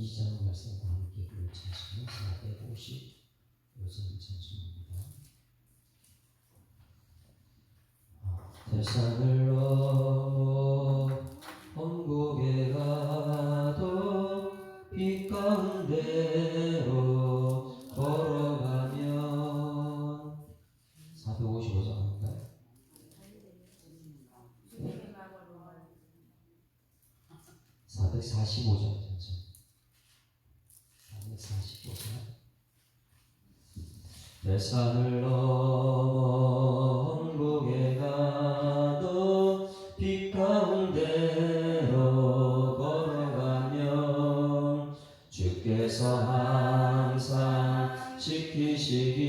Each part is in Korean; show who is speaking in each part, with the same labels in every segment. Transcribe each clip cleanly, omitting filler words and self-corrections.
Speaker 1: 20장 말씀과 함께 부를 찬송은 450 요즘 찬송입니다. 대산을 넘어 천국에 가도 빛 가운데로 걸어가면 455장인가요? 네? 445장 찬송. 445장. 대산을 넘어 천국에 가도 빛 가운데로 걸어가면 주께서 항상 지키시기로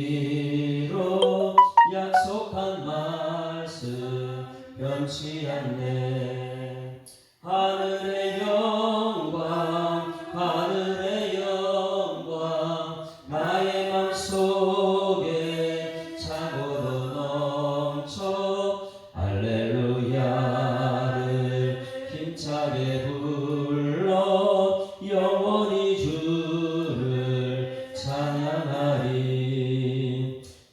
Speaker 1: 약속한 말씀 변치 않네. 하늘의 영광 하늘의 영광 나의 맘속에 차고도 넘쳐 할렐루야를 힘차게 불러 영원히 주를 찬양하리.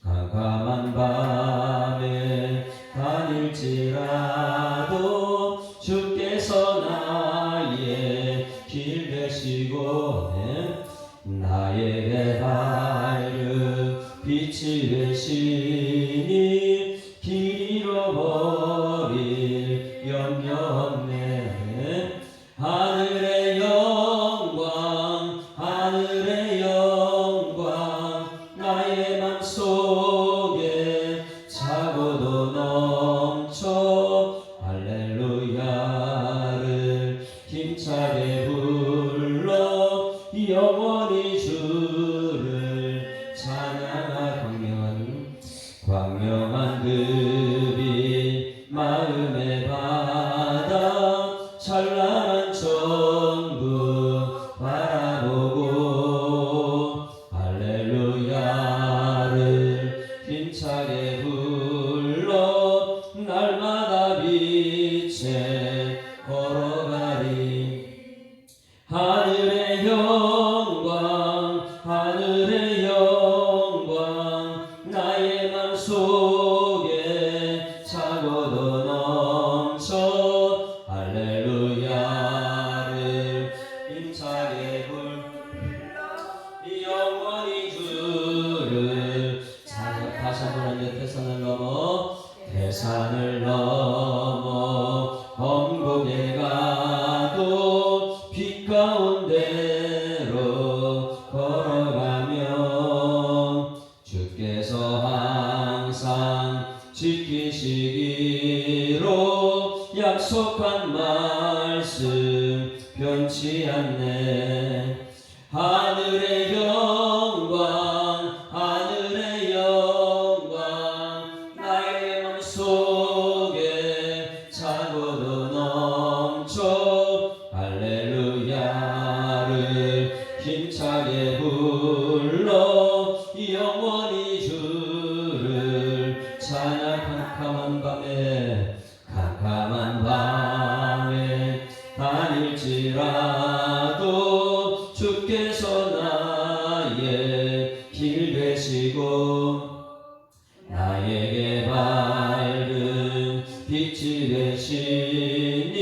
Speaker 1: 캄캄한 밤에 다닐지라도 주께서 나의 길 되시고 나에게 밝은 빛이 되시니 길 잃어버릴 염려 없네. 하늘의 영광 하늘의 영광 나의 맘속에 차고도 넘쳐 할렐루야를 힘차게 불러 영원히 주를 찬양할. 광명한 그 빛 마음의 바다 찬란한 천국 바라보고 할렐루야를 힘차게 불러 날마다 빛에 걸어가리. 하늘의 영광 하늘의 영광 나의 맘속에 차고도 넘쳐 할렐루야를 힘차게 불러 영원히 주를 찬양. 다시 한번 하면 대산을 넘어 천국에 가도 빛 가운데로 걸어가면 주께서 항상 지키시기로 약속한 말씀 변치 않네. 하늘의 영광 하늘의 영광 나의 맘속에 차고도 넘쳐 할렐루야를 힘차게 불러 영원히 주를 찬양. 캄캄한 밤에 다닐지라도 주께서 나의 길 되시고 나에게 밝은 빛이 되시니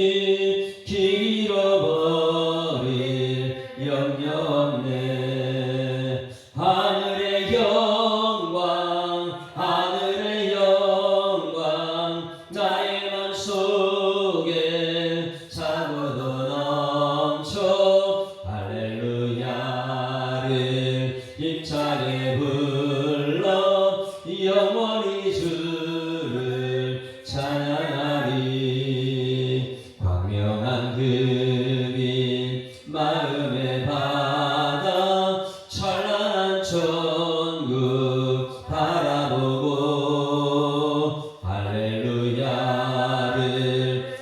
Speaker 1: 길 잃어버릴 염려 없네. 하늘의 영광 하늘의 영광 나의 맘속에 차고도 넘쳐 할렐루야를 힘차게 불러 영원히 주를 찬양하리. 광명한 그 빛 마음의 바다 찬란한 천국 바라보고 할렐루야를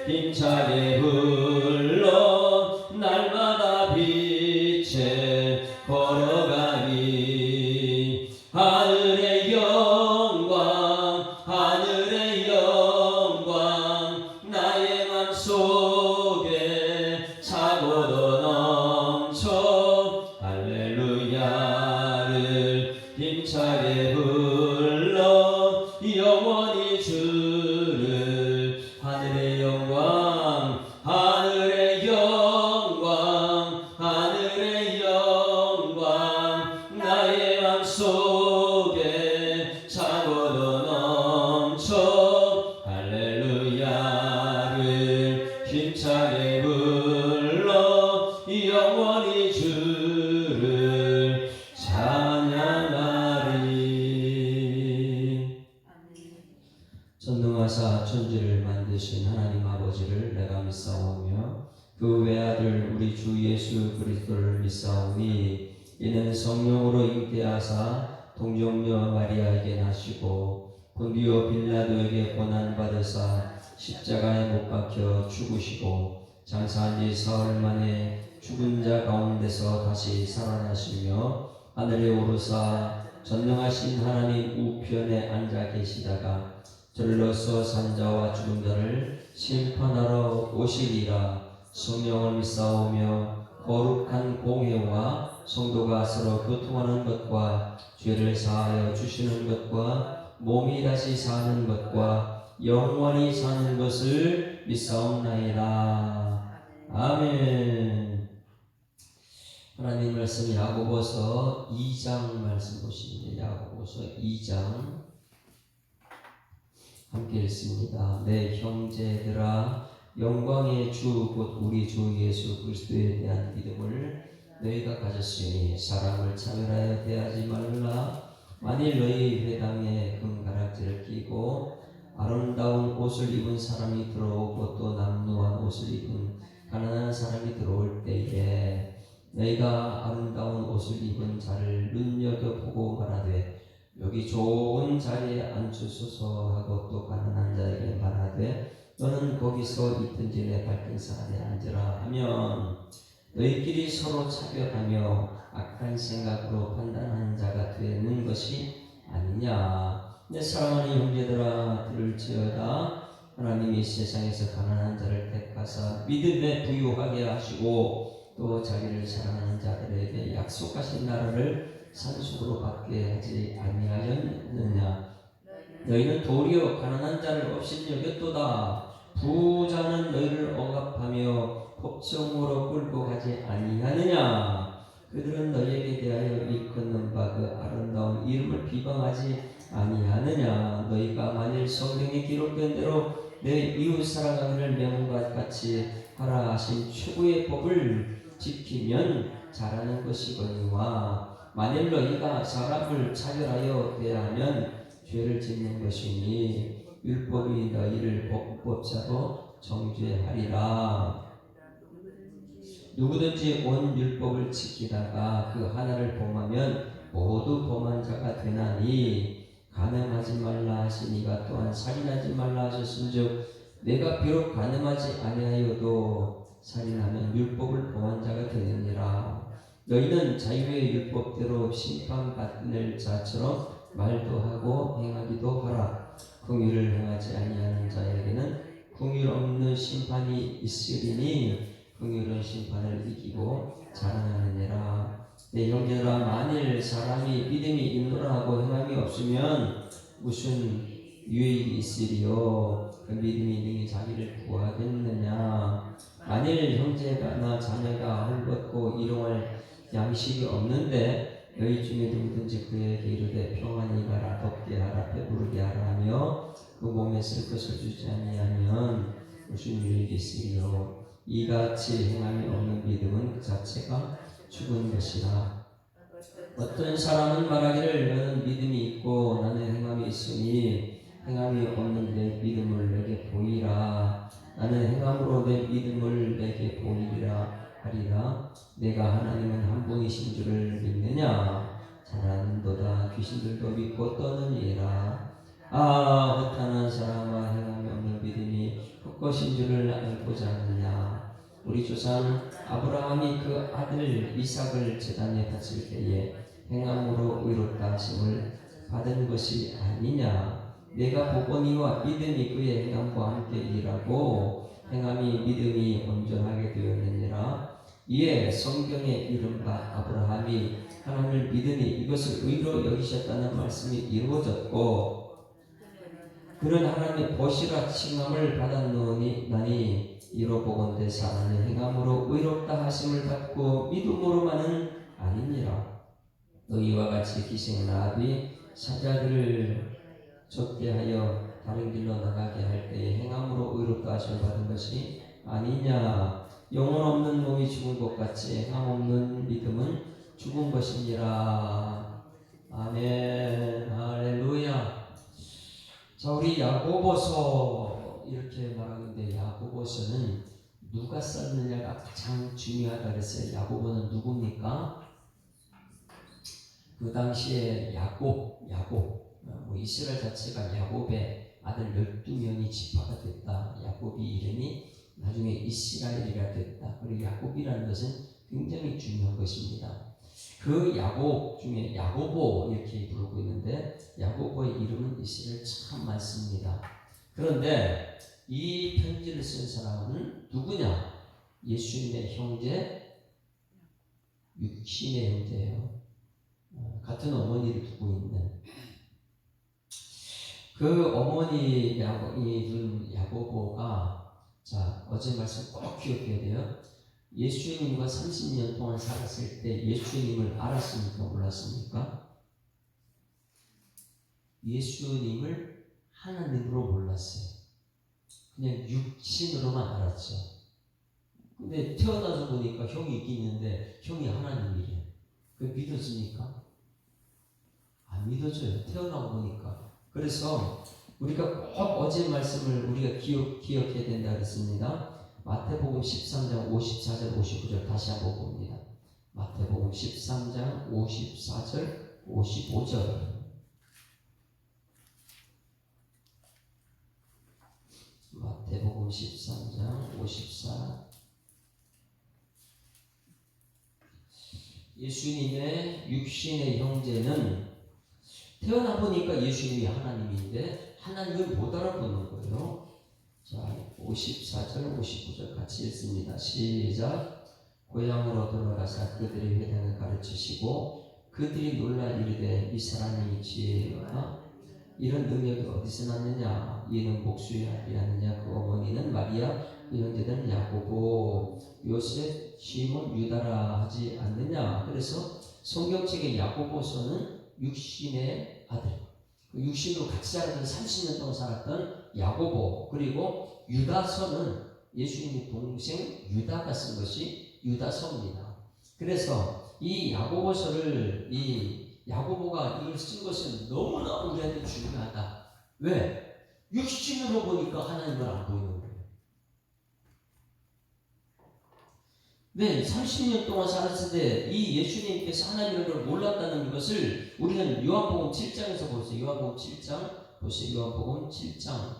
Speaker 1: 힘차게 불러 날마다 빛에 걸어가리. 하늘의 영광 전능하사 천지를 만드신 하나님 아버지를 내가 믿사오며 그 외아들 우리 주 예수 그리스도를 믿사오니 이는 성령으로 잉태하사 동정녀 마리아에게 나시고 본디오 빌라도에게 고난받으사 십자가에 못 박혀 죽으시고 장사한 지 사흘 만에 죽은 자 가운데서 다시 살아나시며 하늘에 오르사 전능하신 하나님 우편에 앉아 계시다가 절로서 산자와 죽은 자를 심판하러 오시리라. 성령을 믿사오며 거룩한 공회와 성도가 서로 교통하는 것과 죄를 사하여 주시는 것과 몸이 다시 사는 것과 영원히 사는 것을 믿사옵나이다. 아멘. 하나님 말씀 야고보서 2장 말씀 보십니다. 야고보서 2장 함께 읽습니다. 내 형제들아 영광의 주 곧 우리 주 예수 그리스도에 대한 믿음을 너희가 가졌으니 사람을 차별하여 대하지 말라. 만일 너희 회당에 금가락지를 끼고 아름다운 옷을 입은 사람이 들어오고 또 남루한 옷을 입은 가난한 사람이 들어올 때에 너희가 아름다운 옷을 입은 자를 눈여겨보고 말하되 여기 좋은 자리에 앉으소서 하고 또 가난한 자에게 말하되 너는 거기서 있든지 내 발등상 아래 앉으라 하면 너희끼리 서로 차별하며 악한 생각으로 판단하는 자가 되는 것이 아니냐. 내 사랑하는 형제들아 들을지어다. 하나님이 세상에서 가난한 자를 택하사 믿음에 부유하게 하시고 또 자기를 사랑하는 자들에게 약속하신 나라를 산속으로 받게 하지 아니하였느냐. 너희는 도리어 가난한 자를 없이 여겼도다. 부자는 너희를 억압하며 법정으로 끌고 가지 아니하느냐. 그들은 너희에게 대하여 일컫는 바 그 아름다운 이름을 비방하지 아니하느냐. 너희가 만일 성경에 기록된 대로 내 이웃 사랑하기를 명과 같이 하라 하신 최고의 법을 지키면 잘하는 것이거니와 만일 너희가 사람을 차별하여 대하면 죄를 짓는 것이니 율법이 너희를 법법자로 정죄하리라. 누구든지 온 율법을 지키다가 그 하나를 범하면 모두 범한 자가 되나니 간음하지 말라 하시니가 또한 살인하지 말라 하셨은즉 내가 비록 간음하지 아니하여도 살인하면 율법을 범한 자가 되느니라. 너희는 자유의 율법대로 심판받을 자처럼 말도 하고 행하기도 하라. 긍휼을 행하지 아니하는 자에게는 긍휼 없는 심판이 있으리니 긍휼은 심판을 이기고 자랑하느니라. 내 형제들아 만일 사람이 믿음이 있노라 하고 행함이 없으면 무슨 유익이 있으리요. 그 믿음이 능히 자기를 구하겠느냐. 만일 형제나 자녀가 헐벗고 일용할 양식이 없는데 너희 중에 누구든지 그에게 이르되 평안히 가라 덥게 하라 배부르게 하라 하며 그 몸에 쓸 것을 주지 아니하면 무슨 유익이 있으리요. 이같이 행함이 없는 믿음은 그 자체가 죽은 것이라. 어떤 사람은 말하기를 너는 믿음이 있고 나는 행함이 있으니 행함이 없는 내 믿음을 내게 보이라. 나는 행함으로 내 믿음을 내게 보이리라 하리라. 내가 하나님은 한 분이신 줄을 믿느냐. 잘하는도다. 귀신들도 믿고 떠느니라. 아 허탄한 사람과 행함이 없는 믿음이 헛것인 줄을 알고자 하느냐. 우리 조상 아브라함이 그 아들 이삭을 제단에 바칠 때에 행함으로 의롭다 하심을 받은 것이 아니냐. 내가 보거니와 믿음이 그의 행함과 함께 일하고 행함이 믿음이 온전하게 되었느니라. 이에 성경에 이른바 아브라함이 하나님을 믿으니 이것을 의로 여기셨다는 말씀이 이루어졌고 그는 하나님의 보시라 칭함을 받았노니 이로 보건대 사람의 행함으로 의롭다 하심을 받고 믿음으로만은 아니니라. 너희와 같이 기생 라합이 사자들을 쫓게하여 다른 길로 나가게 할 때에 행함으로 의롭다 하심을 받은 것이 아니냐. 영혼 없는 몸이 죽은 것 같이 행함 없는 믿음은 죽은 것이니라. 아멘. 할렐루야. 자, 우리 야고보서 이렇게 말하는데 야고보서는 누가 썼느냐가 가장 중요하다 그랬어요. 야고보는 누굽니까? 그 당시에 야곱, 이스라엘 자체가 야곱의 아들 12명이 지파가 됐다. 야곱이 이름이 나중에 이스라엘이라 됐다. 그리고 야곱이라는 것은 굉장히 중요한 것입니다. 그 야곱 중에 야고보 이렇게 부르고 있는데 야고보의 이름은 이스라엘 참 많습니다. 그런데 이 편지를 쓴 사람은 누구냐? 예수님의 형제, 육신의 형제예요. 같은 어머니를 두고 있는 그 어머니 야고보가 자 어제 말씀 꼭 기억해야 돼요. 예수님과 30년 동안 살았을 때 예수님을 알았습니까? 몰랐습니까? 예수님을 하나님으로 몰랐어요. 그냥 육신으로만 알았죠. 근데 태어나서 보니까 형이 있긴 있는데 형이 하나님이래요. 그게 믿어집니까? 안 믿어져요. 태어나고 보니까. 그래서 우리가 꼭 어제 말씀을 우리가 기억해야 된다 그랬습니다. 마태복음 13장 54절 59절 다시 한번 봅니다. 마태복음 13장 54절 55절 마태복음 13장 54 예수님의 육신의 형제는 태어나 보니까 예수님이 하나님인데 하나님을 못 알아보는 거예요. 자, 54절, 59절 같이 읽습니다. 시작. 고향으로 돌아가사 그들의 회당을 가르치시고 그들이 놀라 이르되 이 사람이 지혜가 이런 능력이 어디서 났느냐? 이는 목수의 아들이었느냐? 그 어머니는 마리아, 그 형제들은 야고보, 요셉, 시몬, 유다라 하지 않느냐? 그래서 성경책의 야고보서는 육신의 아들, 육신으로 같이 자랐던 30년 동안 살았던 야고보, 그리고 유다서는 예수님의 동생 유다가 쓴 것이 유다서입니다. 그래서 이 야고보서를 야고보가 이걸 쓴 것은 너무나 우리한테 중요하다. 왜? 육신으로 보니까 하나님을 안 보이는 거예요. 네, 30년 동안 살았을 때 이 예수님께서 하나님을 몰랐다는 것을 우리는 요한복음 7장에서 보세요. 요한복음 7장 보세요. 요한복음 7장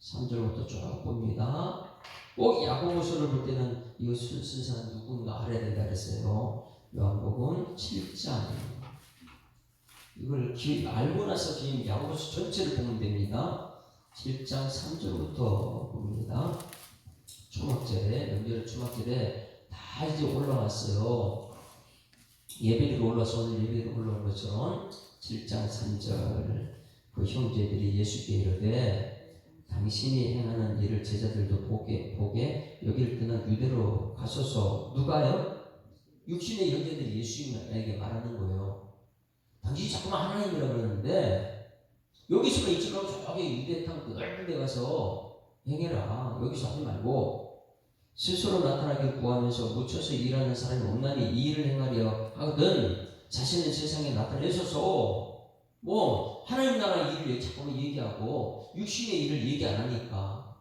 Speaker 1: 3절부터 쭉 봅니다. 꼭 야고보서를 볼 때는 이것을 쓴 사람 누군가 알아야 된다 그랬어요. 요한복음 7장 이걸 알고 나서 지금 야고보서 전체를 보면 됩니다. 7장 3절부터 봅니다. 초막절에 명절 초막절에 다 이제 올라왔어요. 예배드리러 올라서 오늘 예배드리러 올라온 것처럼 7장 3절 그 형제들이 예수께 이르되 당신이 행하는 일을 제자들도 보게 여기를 떠나 유대로 가소서. 누가요? 육신의 형제들이 예수님에게 말하는 거예요. 당신이 자꾸만 하나님이라고 그러는데 여기서가 있지 말고 저기 유대 땅 넓은 데 가서 행해라. 여기서 하지 말고 스스로 나타나길 구하면서 묻혀서 일하는 사람이 없나니 이 일을 행하려 하거든 자신은 세상에 나타내셔서 뭐 하나님 나라 일을 자꾸만 얘기하고 육신의 일을 얘기 안 하니까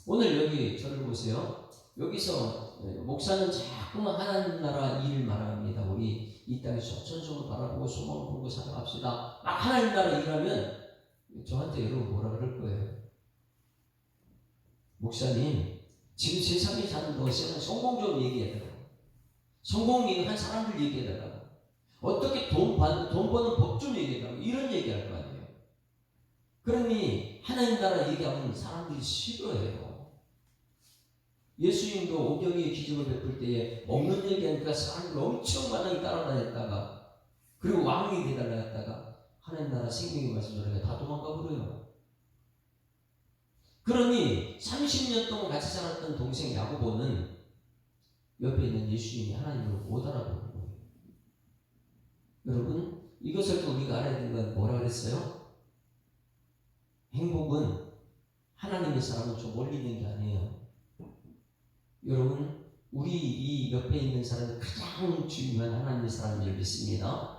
Speaker 1: 오늘 여기 저를 보세요. 여기서 목사는 자꾸만 하나님 나라 일을 말합니다. 우리 이 땅에서 천성을 바라보고 소망을 보고 살아갑시다. 막 하나님 나라 일하면 저한테 여러분 뭐라 그럴 거예요? 목사님 지금 세상에 사는 것에는 성공 좀 얘기해달라고. 성공 얘기한 사람들 얘기해달라고. 어떻게 돈 버는 법 좀 얘기해달라고. 이런 얘기할 거 아니에요. 그러니 하나님 나라 얘기하면 사람들이 싫어해요. 예수님도 오병이의 기적을 베풀 때에 먹는 얘기하니까 사람들 엄청 많이 따라다녔다가 그리고 왕이 되달라 했다가 하나님 나라 생명의 말씀 전하니까 다 도망가 버려요. 그러니 30년 동안 같이 살았던 동생 야고보는 옆에 있는 예수님이 하나님을 못 알아보는 거예요. 여러분 이것을 또 우리가 알아야 되는 건 뭐라 그랬어요? 행복은 하나님의 사람은 좀 멀리 있는 게 아니에요. 여러분 우리 이 옆에 있는 사람이 가장 중요한 하나님의 사람인 줄 믿습니다.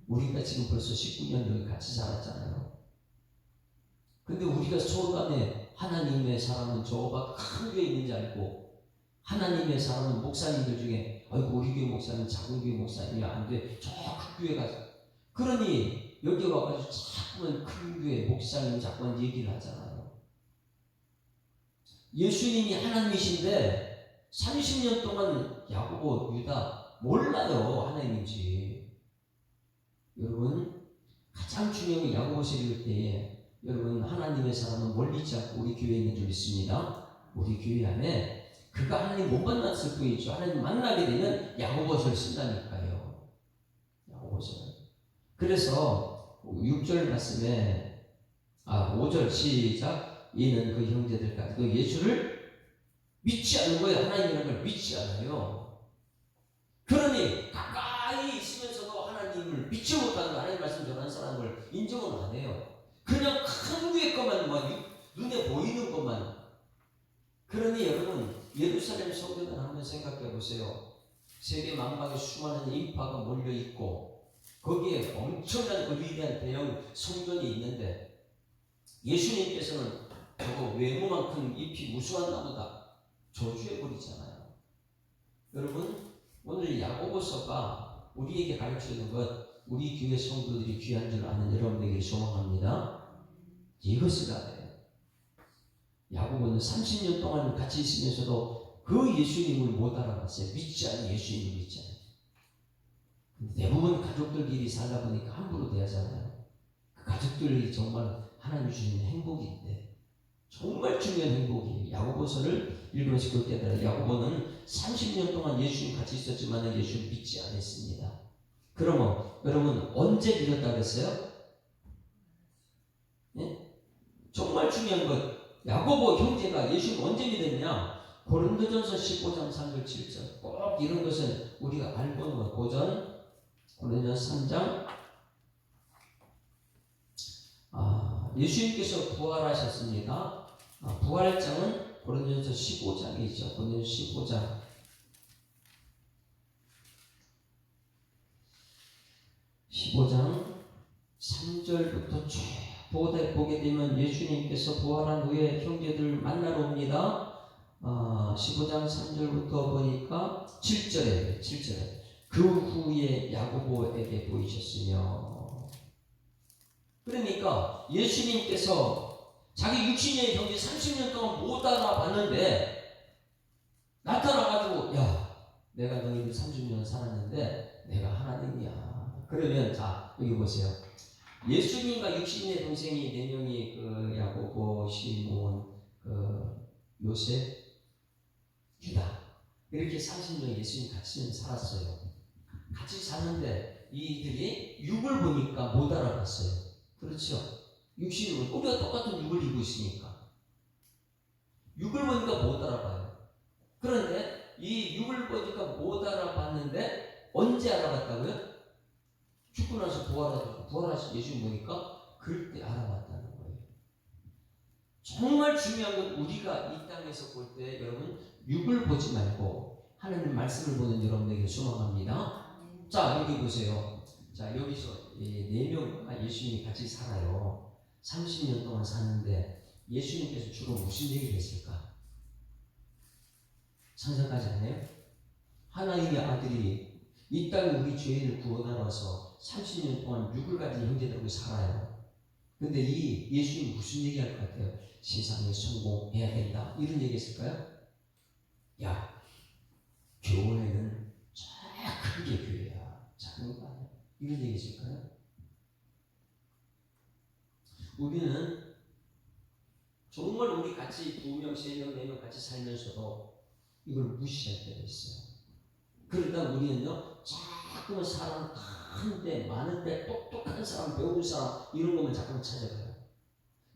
Speaker 1: 우리가 지금 벌써 19년 여기 같이 살았잖아요. 근데 우리가 서로 간에 하나님의 사람은 저거가 큰 교회 있는지 알고, 하나님의 사람은 목사님들 중에 아이고 우리 교회 목사님 작은 교회 목사님이 안 돼, 저 큰 교회 가서. 그러니 여기 와가지고 자꾸만 큰 교회 목사님 자꾸만 얘기를 하잖아요. 예수님이 하나님이신데 30년 동안 야고보 유다 몰라요 하나님인지. 여러분 가장 중요한 게 야고보서 읽을 때에 여러분 하나님의 사람은 멀리지 않고 우리 교회에 있는 줄 믿습니다. 우리 교회 안에 그가 하나님 못 만났을 뿐이죠. 하나님 만나게 되면 야고보서를 쓴다니까요. 야고보서. 그래서 6절 말씀에 5절 시작. 이는 그 형제들까지 그 예수를 믿지 않는 거예요. 하나님이라는 걸 믿지 않아요. 그러니 가까이 있으면서도 하나님을 믿지 못하는 거, 하나님 말씀 전하는 사람을 인정을 안 해요. 그냥 큰 교회 것만 눈에 보이는 것만. 그러니 여러분 예루살렘 성전을 한번 생각해 보세요. 세계 만방에 수많은 인파가 몰려 있고 거기에 엄청난 그 위대한 대형 성전이 있는데 예수님께서는 저거 외모만큼 잎이 무수한 나무다 저주해 버리잖아요. 여러분 오늘 야고보서가 우리에게 가르치는 것, 우리 교회 성도들이 귀한 줄 아는 여러분에게 소망합니다. 이것을 알아요. 야고보는 30년 동안 같이 있으면서도 그 예수님을 못 알아봤어요. 믿지 않는 예수님을 믿지 않아요. 근데 대부분 가족들끼리 살다 보니까 함부로 대하잖아요. 그 가족들이 정말 하나님 주시는 행복인데 정말 중요한 행복이에요. 야고보서를 읽으면서 그렇게 깨달아요. 야고보는 30년 동안 예수님 같이 있었지만 예수를 믿지 않았습니다. 그러면 여러분 언제 믿었다고 했어요? 네? 정말 중요한 것, 야고보 형제가 예수님 언제 믿었냐? 고린도전서 15장 3절 7절. 꼭 이런 것은 우리가 알고 있는 것. 고전 고린도전서 3장. 예수님께서 부활하셨습니다. 부활장은 고린도전서 15장이죠. 고린도전서 15장. 15장 3절부터 쭉 보게 되면 예수님께서 부활한 후에 형제들 만나러 옵니다. 15장 3절부터 보니까 7절에 그 후에 야고보에게 보이셨으며. 그러니까 예수님께서 자기 육신의 형제 30년 동안 못 알아봤는데 나타나가지고 야 내가 너희들 30년 살았는데 내가 하나님이야. 그러면 자 여기 보세요. 예수님과 육신의 동생이 4명이 그 야고보, 시몬, 그 요셉, 유다 이렇게 30년 예수님 같이 살았어요. 같이 사는데 이들이 육을 보니까 못 알아봤어요. 그렇죠? 육신을 우리가 똑같은 육을 입고 있으니까 육을 보니까 못 알아봐요. 그런데 이 육을 보니까 못 알아봤는데 언제 알아봤다고요? 죽고 나서 부활하신 예수님 보니까 그때 알아봤다는 거예요. 정말 중요한 건 우리가 이 땅에서 볼 때 여러분 육을 보지 말고 하나님 말씀을 보는 여러분에게 소망합니다. 자 여기 보세요. 자 여기서 4명과 예수님이 같이 살아요. 30년 동안 사는데 예수님께서 주로 무슨 얘기를 했을까? 상상하지 않아요? 하나님의 아들이 이 땅에 우리 죄인을 구원하러 와서 30년 동안 육을 가진 형제들하고 살아요. 근데 이 예수님 무슨 얘기 할 것 같아요? 세상에 성공해야 된다. 이런 얘기 했을까요? 야, 교회는 크게 교회야. 작은 거 아니야. 이런 얘기 했을까요? 우리는 정말 우리 같이 2명, 3명, 4명 같이 살면서도 이걸 무시할 때가 있어요. 그러다 우리는요, 자꾸만 사람 큰데, 많은데, 똑똑한 사람, 배운 사람, 이런 것만 자꾸만 찾아가요.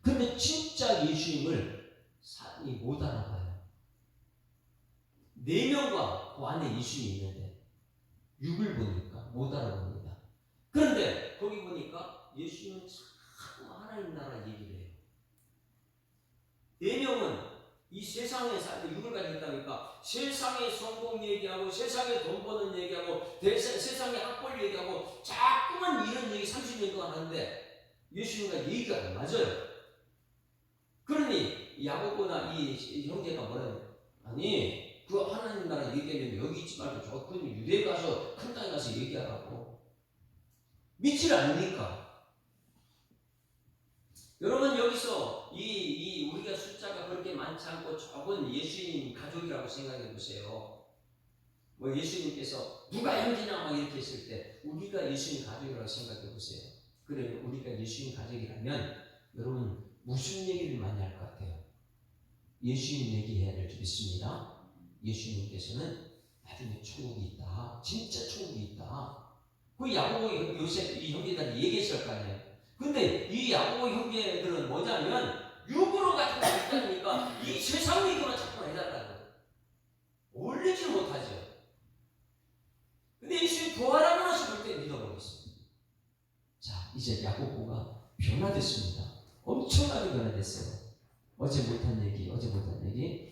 Speaker 1: 근데 진짜 예수님을 사람이 못 알아봐요. 4명과 그 안에 예수님이 있는데, 6을 보니까 못 알아봅니다. 그런데 거기 보니까 예수님은 자꾸 하나님 나라 얘기를 해요. 4명은 이 세상에 살고 육을 가지고 있다니까 세상의 성공 얘기하고 세상에 돈 버는 얘기하고 세상의 학벌 얘기하고 자꾸만 이런 얘기 30년 동안 하는데 예수님과 얘기가 안 맞아요. 그러니 야고보나 이 형제가 뭐래요? 아니 그 하나님 나라 얘기하면 여기 있지 말고 저 큰 유대에 가서 큰 땅에 가서 얘기하라고. 믿지를 않으니까. 여러분 여기서 이 우리가 숫자가 그렇게 많지 않고 적은 예수님 가족이라고 생각해 보세요. 뭐 예수님께서 누가 형제냐 막 이렇게 했을 때 우리가 예수님 가족이라고 생각해 보세요. 그래 우리가 예수님 가족이라면 여러분 무슨 얘기를 많이 할 것 같아요? 예수님 얘기해야 될 줄 믿습니다. 예수님께서는 나중에 천국이 있다. 진짜 천국이 있다. 그 야고보 요셉 이 형제들이 얘기했을 거 아니에요. 근데 이 야고보 형제들은 뭐냐면 육으로 같은 거 있다니까 이 세상 얘기만 자꾸 해달라는 거예요. 올리지 못하죠. 근데 예수님 부활하고 나서 그때 믿어버렸어요. 자, 이제 야고보가 변화됐습니다. 엄청나게 변화됐어요. 어제 못한 얘기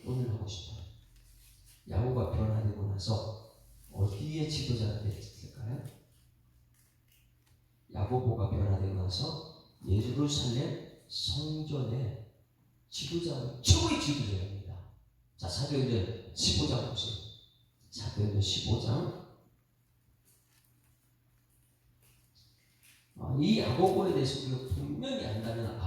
Speaker 1: 오늘 하고 싶어요. 야고보가 변화되고 나서 어디에 지도자가 됐을까요? 야고보가 변화되고 나서 예루살렘 성전의 지도자, 최고의 지도자입니다. 자, 사도행전 15장 보세요. 사도행전 15장. 이 야고보에 대해서 우리가 분명히 안다면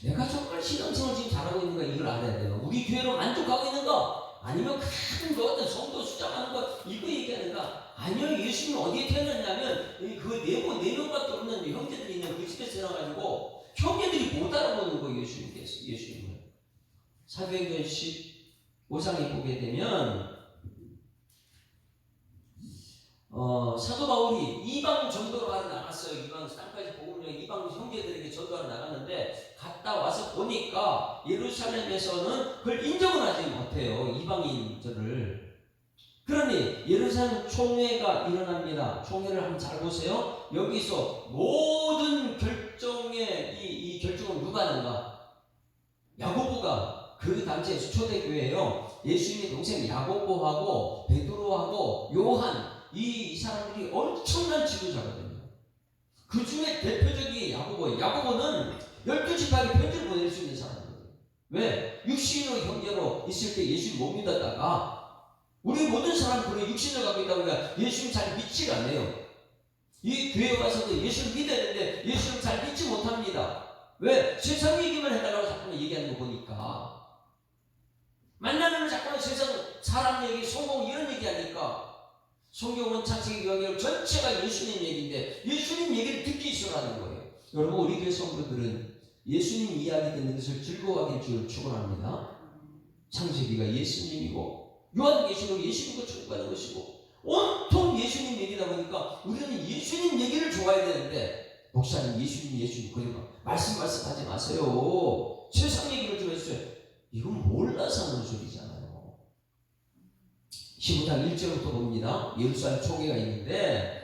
Speaker 1: 내가 정말 신앙생활 지금 잘하고 있는가 이걸 알아야 돼요. 우리 교회로 만족하고 있는가? 아니면 큰 거 어떤 성도 숫자 많은 거 이거 얘기하는가? 아니요. 예수님 어디에 태어났냐면 그 네 명밖에 없는 형제들이 있는 그 집에서 태어나가지고 형제들이 못 알아보는 거예요. 예수님을. 사도행전 15장에 보게 되면 사도 바울이 이방 전도로 하러 나갔어요. 이방 땅까지 복음을 이방 형제들에게 전도하러 나갔는데 갔다 와서 보니까 예루살렘에서는 그걸 인정을 하지 못해요. 이방인들을. 그러니 예루살렘 총회가 일어납니다. 총회를 한번 잘 보세요. 여기서 모든 결정에 이 결정을 누가 하는가? 야고보가 그 단체에서 초대교회예요. 예수님의 동생 야고보하고 베드로하고 요한 이 사람들이 엄청난 지도자거든요. 그 중에 대표적인 야고보예요. 야고보는 12지파에게 편지를 보낼 수 있는 사람이거든요. 왜? 육신의 형제로 있을 때 예수님 못 믿었다가 우리 모든 사람들은 육신을 갖고 있다 보니까 예수님 잘 믿지가 않아요. 이 교회 와서도 예수를 믿어야 되는데 예수를 잘 믿지 못합니다. 왜? 세상 얘기만 해달라고 자꾸 얘기하는 거 보니까 만나면 자꾸 세상 사람 얘기, 성공 이런 얘기하니까 성경은 창세기 교회 전체가 예수님 얘기인데 예수님 얘기를 듣기 싫어하는 거예요. 여러분 우리 교회 성도들은 예수님 이야기 듣는 것을 즐거워하길 줄 축원합니다. 창세기가 예수님이고 요한계시록 예수님과 천국 가는 것이고 온통 예수님 얘기다 보니까 우리는 예수님 얘기를 좋아해야 되는데 목사님 예수님 그러니까 말씀하지 마세요. 세상 얘기를 좀 해주세요. 이건 몰라서 하는 소리잖아요. 15장 1절부터 봅니다. 예루살렘 총회가 있는데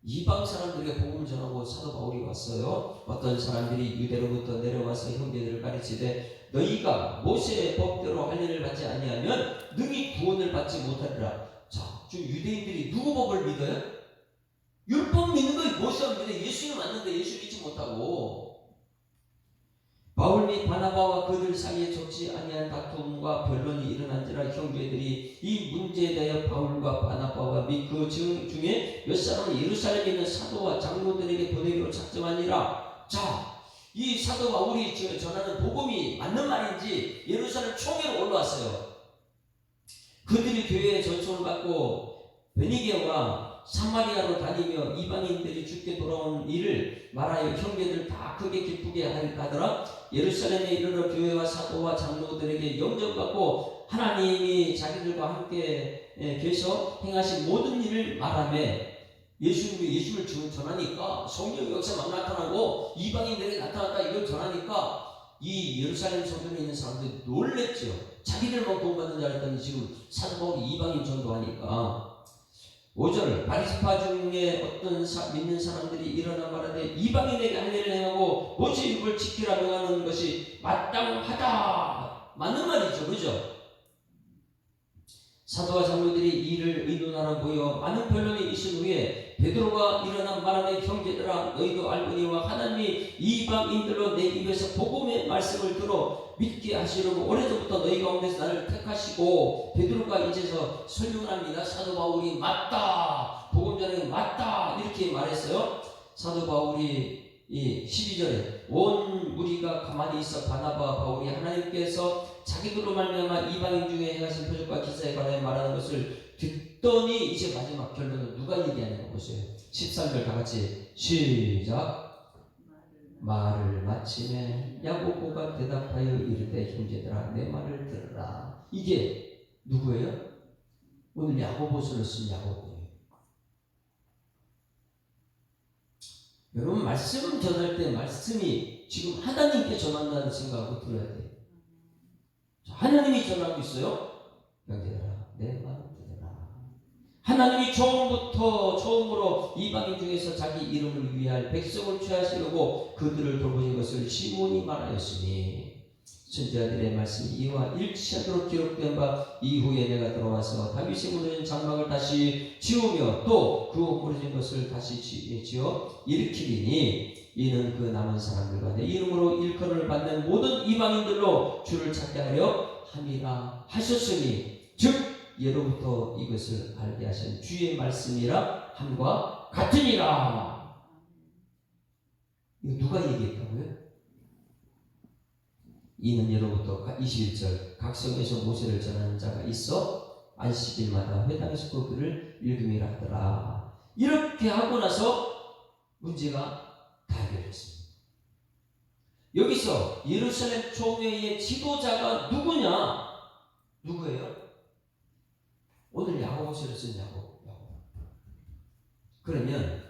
Speaker 1: 이방 사람들에게 복음을 전하고 사도 바울이 왔어요. 어떤 사람들이 유대로부터 내려와서 형제들을 가르치되 너희가 모세의 법대로 할 일을 받지 아니하면 능히 구원을 받지 못하리라. 자, 지금 유대인들이 누구 법을 믿어요? 율법 믿는 거 모세만 믿어. 예수는 맞는데 예수 믿지 못하고 바울 및 바나바와 그들 사이에 적지 아니한 다툼과 변론이 일어난지라 형제들이 이 문제에 대하여 바울과 바나바와 및 그 중에 몇 사람은 예루살렘에 있는 사도와 장로들에게 보내기로 작정하니라. 자, 이 사도 바울이 전하는 복음이 맞는 말인지 예루살렘 총회로 올라왔어요. 그들이 교회의 전송을 받고 베니게와 사마리아로 다니며 이방인들이 죽게 돌아온 일을 말하여 형제들 다 크게 기쁘게 하더라. 예루살렘에 이르러 교회와 사도와 장로들에게 영접받고 하나님이 자기들과 함께 계셔 행하신 모든 일을 말하며 예수님을 전하니까 성령의 역사 막 나타나고 이방인들에게 나타났다 이걸 전하니까 이 예루살렘 성전에 있는 사람들이 놀랬죠. 자기들만 구원받는 줄 알았더니 지금 사도 바울이 이방인 전도하니까 5절 바리새파 중에 어떤 믿는 사람들이 일어나 말하되 이방인에게 할례를 행하고 모세의 율법을 지키라 명하는 것이 마땅하다. 맞는 말이죠. 그죠? 사도와 장로들이 이를 의논하러 모여 많은 변론이 있은 후에 베드로가 일어나 말하되 형제들아 너희도 알거니와 하나님이 이방인들로 내 입에서 복음의 말씀을 들어 믿게 하시려고 오래전부터 너희 가운데서 나를 택하시고 베드로가 이제서 설명합니다. 사도 바울이 맞다, 복음 전하는 맞다 이렇게 말했어요. 사도 바울이 이 12절에 온 무리가 가만히 있어 바나바와 바울이 하나님께서 자기들로 말미암아 이방인 중에 행하신 표적과 기사에 관하여 말하는 것을 듣더니 이제 마지막 결론은 누가 얘기하는 거 보세요. 13절 다 같이 시작. 말을 마침에 야고보가 대답하여 이르되 형제들아 내 말을 들으라. 이게 누구예요? 오늘 야고보서를 쓴 야고보예요. 여러분 말씀 전할 때 말씀이 지금 하나님께 전한다는 생각하고 들어야 돼요. 하나님이 전하고 있어요. 형제들아 내 말을 들으라. 하나님이 처음으로 이방인 중에서 자기 이름을 위할 백성을 취하시려고 그들을 돌보신 것을 시몬이 말하였으니 선지자들의 말씀이 이와 일치하도록 기록된 바 이후에 내가 들어와서 다윗이 무너진 장막을 다시 지우며 또 그 무너진 것을 다시 지어 일으키리니 이는 그 남은 사람들과 내 이름으로 일컬음을 받는 모든 이방인들로 주를 찾게 하려 함이라 하셨으니 즉 예로부터 이것을 알게 하신 주의 말씀이라 함과 같으니라. 이거 누가 얘기했다고요? 이는 예로부터 21절 각성에서 모세를 전하는 자가 있어 안식일마다 회당에서 그를 읽음이라 하더라. 이렇게 하고 나서 문제가 다 해결됐습니다. 여기서 예루살렘 총회의 지도자가 누구냐? 누구예요? 오늘 야고보서를 쓴 야고보. 그러면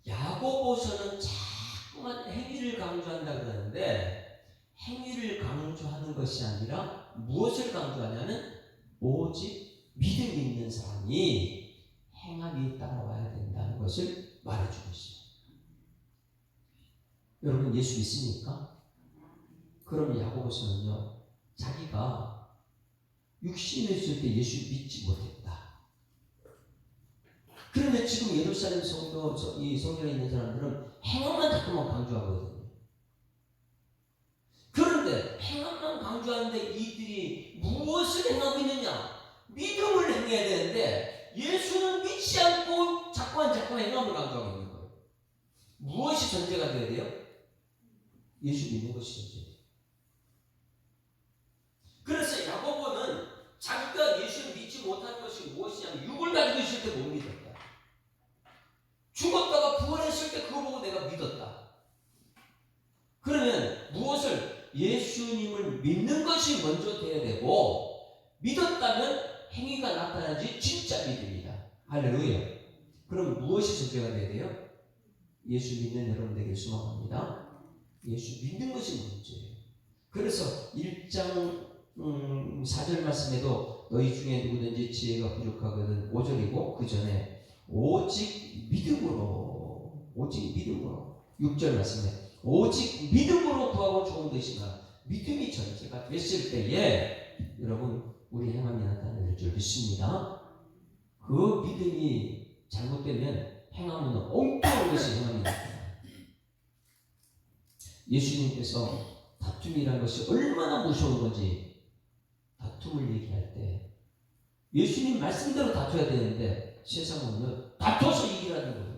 Speaker 1: 야고보서는 자꾸만 행위를 강조한다 그러는데 행위를 강조하는 것이 아니라 무엇을 강조하냐면 오직 믿음 있는 사람이 행함이 따라와야 된다는 것을 말해주고 있어요. 여러분 예수 믿습니까? 그럼 야고보서는요 자기가 육신에 있을 때 예수 믿지 못했다. 그런데 지금 예루살렘 성도 이 성전에 있는 사람들은 행함만 자꾸만 강조하거든요. 그런데 행함만 강조하는데 이들이 무엇을 행하고 있느냐? 믿음을 행해야 되는데 예수는 믿지 않고 자꾸만 행함을 강조하고 있는 거예요. 무엇이 전제가 되어야 돼요? 예수 믿는 것이 전제예요. 그래서 야고보는 자기가 예수를 믿지 못한 것이 무엇이냐면 육을 가지고 있을 때 못 믿었다. 죽었다가 부활했을 때 그거 보고 내가 믿었다. 그러면 무엇을? 예수님을 믿는 것이 먼저 돼야 되고 믿었다면 행위가 나타나지 진짜 믿음이다. 할렐루야. 그럼 무엇이 전제가 돼야 돼요? 예수 믿는 여러분에게 소망합니다. 예수 믿는 것이 문제예요. 그래서 1장 4절 말씀에도 너희 중에 누구든지 지혜가 부족하거든 5절이고 그 전에 오직 믿음으로 6절 말씀에 오직 믿음으로 구하고 좋은 것이나 믿음이 전제가 됐을 때에 여러분 우리 행함이 나타날 줄 믿습니다. 그 믿음이 잘못되면 행함은 엉뚱한 것이 행함이 나타나요. 예수님께서 다툼이라는 것이 얼마나 무서운 건지 다툼을 얘기할 때 예수님 말씀대로 다퉈야 되는데 세상은요 다퉈서 이기라는 거예요.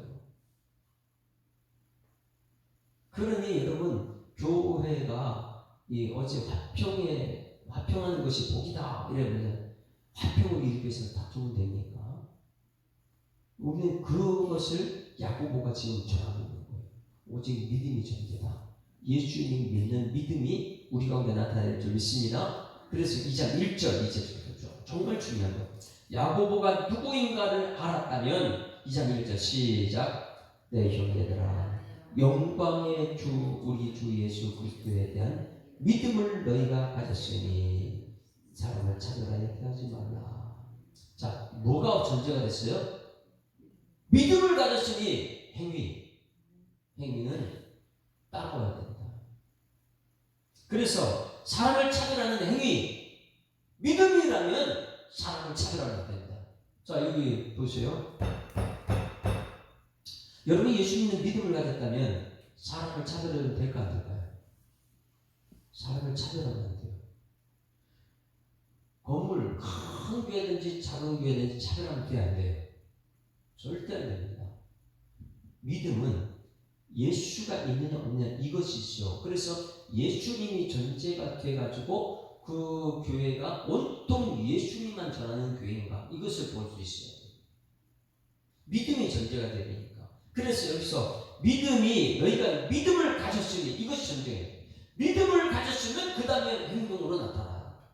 Speaker 1: 그러니 여러분 교회가 어제 화평하는 것이 복이다 이러면 화평을 이루기 위해서 다투면 됩니까? 우리는 그것을 야고보가 지금 전하고 있는 거예요. 오직 믿음이 전제다. 예수님 믿는 믿음이 우리 가운데 나타날 줄 믿습니다. 그래서 2장 1절 이제 정말 중요한 거. 야고보가 누구인가를 알았다면 2장 1절 시작. 내 형제들아 영광의 주 우리 주 예수 그리스도에 대한 믿음을 너희가 가졌으니 사람을 찾으라 이렇게 하지 말라. 자, 뭐가 전제가 됐어요? 믿음을 가졌으니 행위는 따라와야 된다. 그래서 사람을 찾으라는 행위, 믿음이라는 믿음이라면 사람을 차별하면 된다. 자, 여기 보세요. 여러분이 예수 믿는 믿음을 가졌다면 사람을 차별해도 될까 안 될까요? 사람을 차별하면 안 돼요. 건물 큰 교회든지 작은 교회든지 차별하면 돼, 안 돼요? 절대 안 됩니다. 믿음은 예수가 있느냐 없느냐 이것이죠. 그래서 예수님이 전제가 돼가지고 그 교회가 온통 예수님만 전하는 교회인가 이것을 볼 수 있어요. 믿음이 전제가 되니까. 그래서 여기서 믿음이 너희가 믿음을 가졌으니 이것이 전제예요. 믿음을 가졌으면 그 다음에 행동으로 나타나.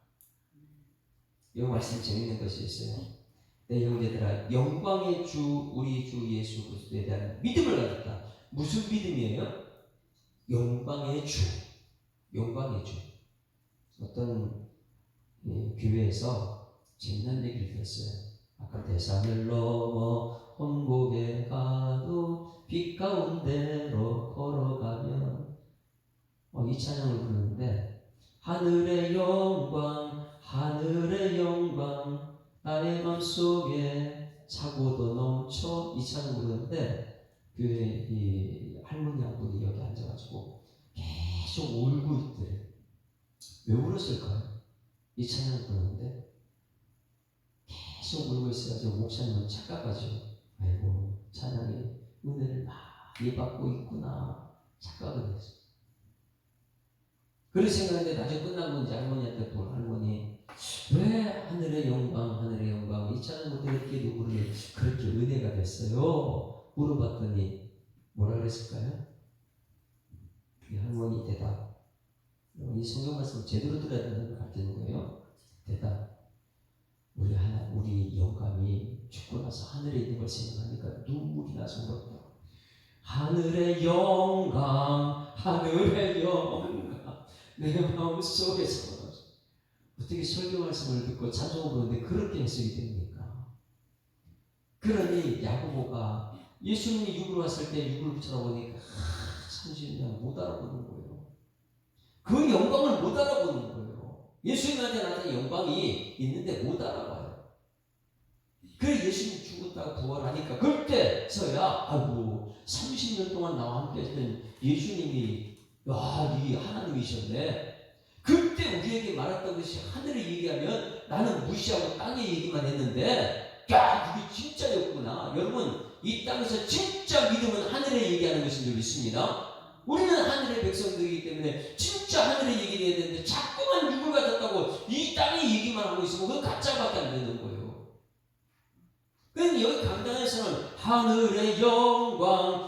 Speaker 1: 이 말씀 재밌는 것이 있어요. 내 형제들아, 영광의 주 우리 주 예수 그리스도에 대한 믿음을 가졌다. 무슨 믿음이에요? 영광의 주. 영광의 주. 어떤 교회에서 재밌는 얘기를 들었어요. 아까 대산을 넘어 혼곡에 가도 빛 가운데로 걸어가면 이 찬양을 부르는데 하늘의 영광 하늘의 영광 나의 맘속에 차고도 넘쳐 이 찬양 부르는데 교회 이 할머니 한 분이 여기 앉아가지고 계속 울고 있대. 왜 울었을까요? 이 찬양 부르는데 계속 울고 있어가지고 목사님은 착각하죠. 아이고 찬양이 은혜를 많이 받고 있구나 착각을 했어. 그런 생각인데 나중에 끝나고 이제 할머니한테 또 할머니 왜 하늘의 영광 이 찬양을 그렇게 누구를 그렇게 은혜가 됐어요? 물어봤더니 뭐라 그랬을까요? 이 할머니 대답. 이 성경 말씀 제대로 들어야 된다는 걸 가르치는 거예요. 대답. 우리 영감이 죽고 나서 하늘에 있는 걸 생각하니까 눈물이 나서 그렇다. 하늘의 영광 내 마음속에서 어떻게 설교 말씀을 듣고 찬송을 부르는데 그렇게 해석이 됩니까? 그러니 야고보가 예수님이 육으로 왔을 때 육을 쳐다보니까 30년 못 알아보는 거예요. 그 영광을 못 알아보는 거예요. 예수님한테 나타난 영광이 있는데 못 알아봐요. 그래 예수님이 죽었다가 부활하니까 그때서야 아이고 30년 동안 나와 함께 했던 예수님이 이 하나님이셨네. 그때 우리에게 말했던 것이 하늘을 얘기하면 나는 무시하고 땅의 얘기만 했는데 그게 진짜였구나. 여러분 이 땅에서 진짜 믿음은 하늘의 얘기하는 것인 줄 믿습니다. 우리는 하늘의 백성들이기 때문에 진짜 하늘의 얘기를 해야 되는데 자꾸만 육을 가졌다고 이 땅의 얘기만 하고 있으면 그건 가짜밖에 안 되는 거예요. 그러니까 여기 강단에서는 하늘의 영광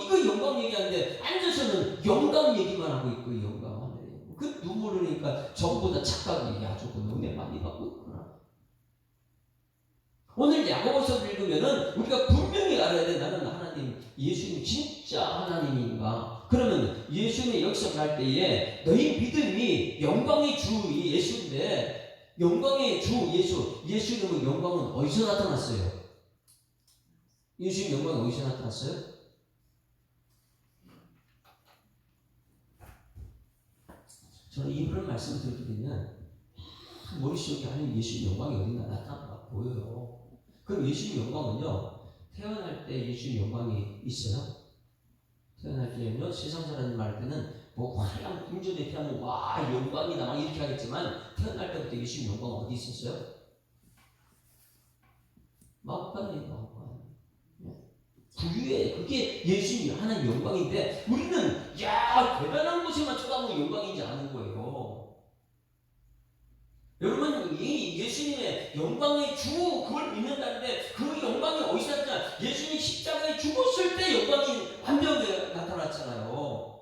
Speaker 1: 이거 영광 얘기하는데 앉아서는 영광 얘기만 하고 있고 영광 하늘의 영광. 그 눈물 흘리니까 전부 다 착각이 저분 은혜 많이 받고 있구나. 오늘 야고보서 읽으면은 우리가 분명히 알아야 돼. 나는 하나님 예수님 진짜 하나님인가? 그러면 예수님이 여기서 갈 때에 너희 믿음이 영광의 주 예수인데 영광의 주 예수님의 영광은 어디서 나타났어요? 예수님 영광이 어디서 나타났어요? 저는 이런 말씀을 들을 때면 머릿속에 아니 예수님 영광이 어딘가 나타나가 보여요. 그럼 예수님 영광은요 태어날 때 예수님 영광이 있어요? 태어날 때는요 세상 사람 말할 때는 뭐 화려한 궁전에 태어나면 와 영광이다 막 이렇게 하겠지만 태어날 때부터 예수님 영광 어디 있었어요? 마음간이에요. 부유해. 그게 예수님 하나님 영광인데 우리는 대단한 곳에만 쳐다보면 영광인지 아는 거예요. 여러분 이 예수님의 영광의 주 그걸 믿는다는데 그 영광이 어디서 났냐? 예수님이 십자가에 죽었을 때 영광이 완전히 나타났잖아요.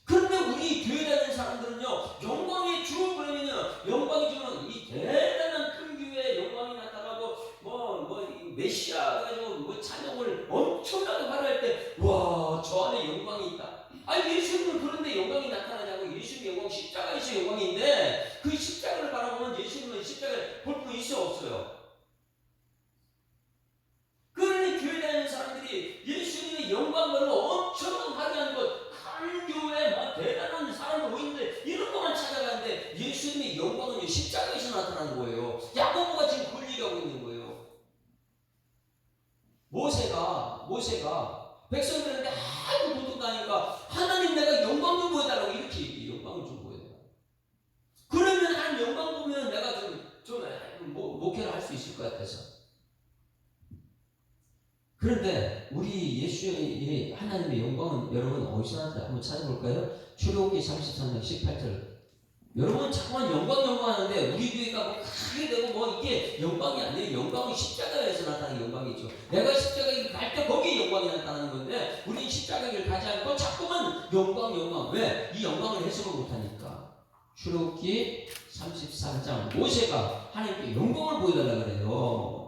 Speaker 1: 그런데 우리 교회 다니는 사람들은요 영광의 주 그러면요 영광의 주는 이 대단한 큰 교회에 영광이 나타나고 메시아 가지고 찬양을 엄청나게 화려할 때 와 저 안에 영광이 있다. 예수님은 그런데 영광이 나타나냐고. 예수님 영광 십자가에서 영광인데 그 십자가를 바라보면 예수님은 십자가를 볼 수 있어 없어요? 그러니 교회 다니는 사람들이 예수님의 영광으로 엄청 화려한 것 큰 교회 대단한 사람들 모이는데 이런 것만 찾아가는데 예수님의 영광은 십자가 그런데 우리 예수의 하나님의 영광은 여러분 어디서 나는지 한번 찾아볼까요? 출애굽기 33장 18절. 여러분 자꾸만 영광 하는데 우리 교회가 뭐 크게 되고 뭐 이게 영광이 아니에요. 영광은 십자가에서 나타나는 영광이죠. 내가 십자가에 갈 때 거기에 영광이 나타나는 건데 우리는 십자가를 가지 않고 자꾸만 영광. 왜? 이 영광을 해석을 못하니까. 출애굽기 33장 모세가 하나님께 영광을 보여달라 그래요.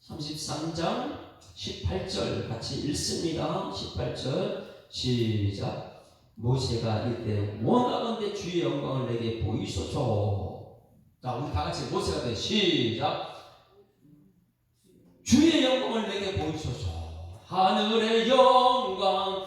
Speaker 1: 33장 18절 같이 읽습니다. 18절 시작. 모세가 이때 원하건대 주의 영광을 내게 보이소서. 자, 우리 다 같이 모세가 돼. 시작. 주의 영광을 내게 보이소서. 하늘의 영광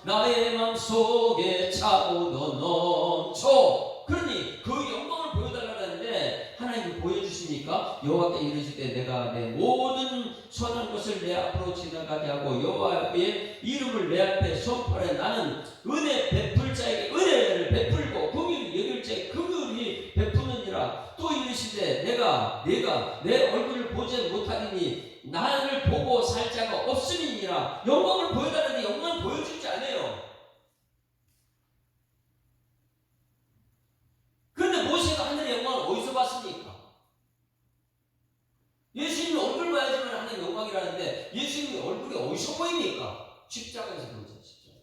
Speaker 1: 나의 맘속에 차오더 넘쳐. 그러니 그 영광을 보여달라고 하는데 하나님이 보여주십니까? 여호와께 이르시되 내가 내 모든 선한 것을 내 앞으로 지나가게 하고 여호와의 이름을 내 앞에 선포해. 나는 은혜 베풀 자에게 은혜를 베풀고 긍휼히 여길 자에게 긍휼히 베푸느니라. 또 이르시되 내가 내 얼굴을 보지 못하리니 나를 보고 살 자가 없음이니라. 영광을 보여달라는데 영광을 보여주지 않아요. 그런데 모세가 하늘의 영광을 어디서 봤습니까? 예수님 얼굴 봐야지만 하는 영광이라는데 예수님의 얼굴이 어디서 보입니까? 십자가에서 보이죠. 십자가.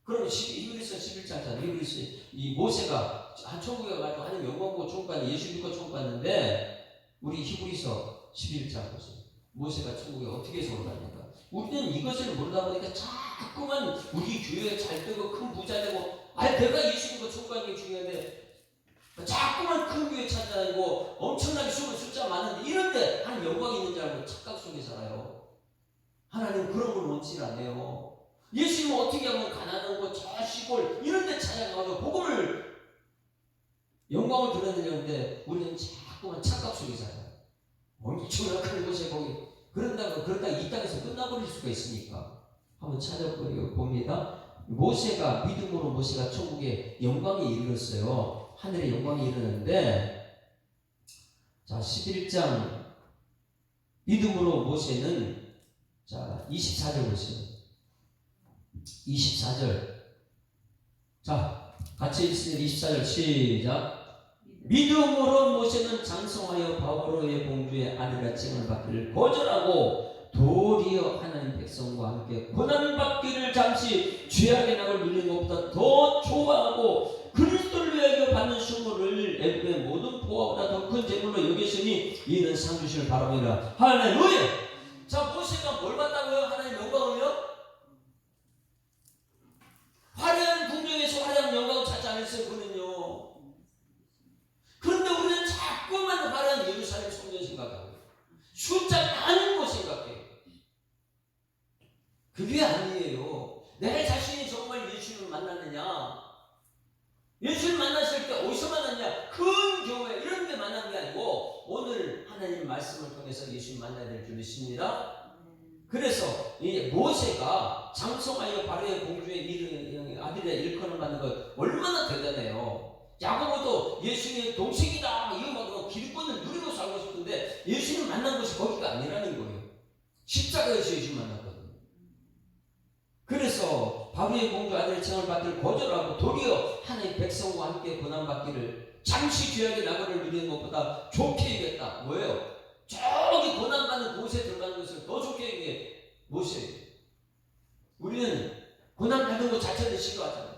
Speaker 1: 그럼 히브리서 11장잖아요. 히브리서 이 모세가 천국에 가서 하는 영광 보고 천국 갔는데 예수 믿고 천국 갔는데 우리 히브리서 11장 보세요. 모세가 천국에 어떻게 해서 올라갑니까? 우리는 이것을 모르다 보니까 자꾸만 우리 교회에 잘 되고 큰 부자 되고 내가 예수 믿고 천국 가는 게 중요한데 자꾸만 큰 교회 찾아다니고 엄청나게 숫자 많은데 이런데 하나님 영광이 있는 줄 알고 착각 속에 살아요. 하나님 그런 걸 원치 않아요. 예수님은 어떻게 하면 가난한 곳, 저 시골 이런 데 찾아가서 복음을 영광을 드러내려는데 우리는 자꾸만 착각 속에 살아요. 엄청난 큰 곳에 거기 그러다가 이 땅에서 끝나버릴 수가 있으니까 한번 찾아봅니다. 믿음으로 모세가 천국에 영광에 이르렀어요. 하늘의 영광에 이르렀는데, 자 11장 믿음으로 모세는 자 24절 보세요. 24절 자 같이 읽습니다. 24절 시작. 믿음으로 모세는 장성하여 바로의 공주의 아내라 칭을 받기를 거절하고 도리어 하나님 백성과 함께 고난을 받기를 잠시 죄악의 낙을 누리는 것보다 더 좋아하고 그리스도를 위하여 받는 수모를 애굽의 모든 보화보다 더 큰 재물로 여기시니 이는 상 주시를 바라보니라. 할렐루야. 자 모세가 뭘 받다고요? 하나님 영광을요? 화려한 궁정에서 화려한 영광을 찾지 않았어요. 그는요. 그런데 우리는 자꾸만 화려한 예루살렘 성전 생각하고 숫자 많은 곳 생각해요. 그게 아니에요. 내 자신이 정말 예수님을 만났느냐? 예수를 만났을 때 어디서 만났냐? 큰 교회 이런 데 만난 게 아니고 오늘 하나님 말씀을 통해서 예수님 만나야 될 줄 믿습니다. 그래서 이 모세가 장성하여 바로의 공주의 아들의 일컬음을 받는 것 얼마나 대단해요. 야고보도 예수님의 동생이다 이거 막 기득권을 누리고 살고 싶은데 예수님 만난 것이 거기가 아니라는 거예요. 십자가에서 예수님 만났거든요. 그래서 바로의 공주 아들의 칭을 받기를 거절하고 도리어 하나님 백성과 함께 고난받기를 잠시 죄악의 낙원을 누리는 것보다 좋게 여겼다. 뭐예요? 저기 고난받는 곳에 들어가는 것을 더 좋게 여기게 모세예요. 우리는 고난받는 것 자체를 싫어하잖아요.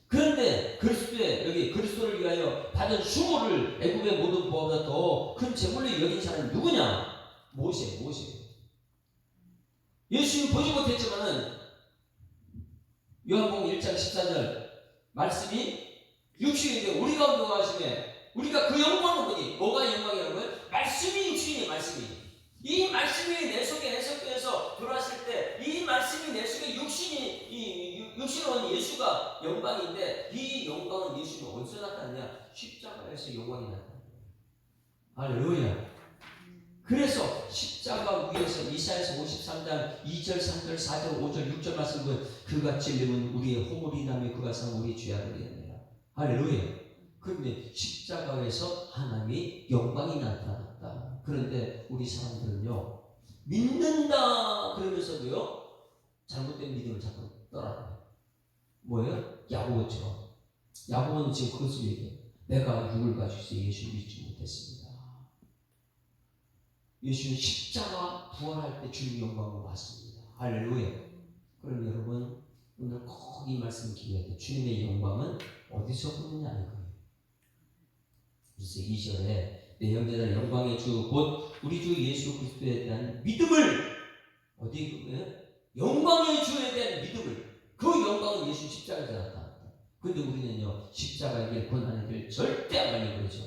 Speaker 1: 그런데 그리스도를 위하여 받은 수고를 애굽의 모든 보화보다 더 큰 재물로 여긴 사람이 누구냐? 모세. 예수님 보지 못했지만은 요한복음 1장 14절 말씀이 육신인데 우리가 누가하심에 우리가 그 영광을 보니 뭐가 영광이라고요? 말씀이 육신이 말씀이 이 말씀이 내 속에 해석돼서 들어왔을 때 이 말씀이 내 속에 육신으로 온 예수가 영광인데 이 영광은 예수는 어디서 나타났냐? 십자가에서 영광이 나타났다. 할렐루야. 그래서 십자가 위에서 이사야서 53장 2절 3절 4절 5절 6절 말씀은 그가 찔림은 우리의 허물이 나며 그가 상 우리의 죄악을 이었느니라. 할렐루야. 그런데 십자가에서 하나님의 영광이 나타났다. 그런데 우리 사람들은요, 믿는다 그러면서도요, 잘못된 믿음을 자꾸 떠나요. 뭐예요? 야고보처럼. 야고보는 지금 그것을 얘기해요. 내가 육을 가지고 예수를 믿지 못했습니다. 예수는 십자가 부활할 때 주님 영광을 봤습니다. 할렐루야. 그럼 여러분 오늘 꼭 이 말씀 기억해야 돼요. 주님의 영광은 어디서 보느냐 이거예요. 그래서 2절에 내 형제들 영광의 주 곧 우리 주 예수 그리스도에 대한 믿음을 영광의 주에 대한 믿음을 그 영광은 예수 십자가에서 나타났다. 근데 우리는요 십자가의 길 고난의 길 절대 안 가려고 그러죠.